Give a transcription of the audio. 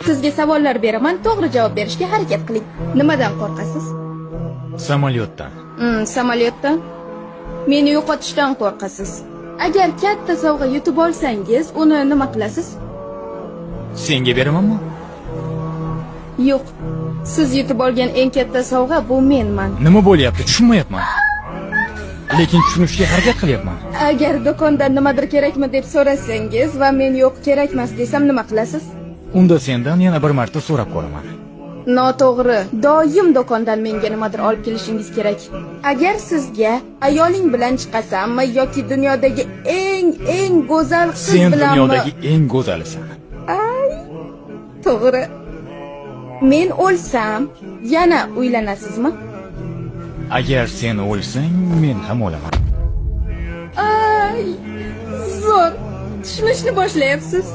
Sizga savollar beraman, to'g'ri javob berishga harakat qiling. Nimadan qo'rqasiz? Samolyotdan. Samolyotdan. Meni yo'qotishdan qo'rqasiz. Agar katta sovg'a yutib olsangiz, uni nima qilasiz? Senga beramanmi? Yo'q. Siz yutib olgan eng katta sovg'a bu menman. Nima bo'lyapti? Tushunmayapman. Lekin tushunishga harakat qilyapman. Agar do'kondan nimadir kerakmi deb so'rasangiz va men yo'q, kerakmas desam nima qilasiz? Unda sendan yana bir marta so'rab ko'raman. Noto'g'ri. Doim do'kondan menga nimadir olib kelishingiz kerak. Agar sizga ayoling bilan chiqasanmi yoki dunyodagi eng go'zal qiz Sen bilanmi? dunyodagi eng go'zalisan. Ay, to'g'ri. Men o'lsam, yana uylanasizmi? Agar sen o'lsang, men ham o'laman. Ay, zo'r. Tushunishni boshlayapsiz.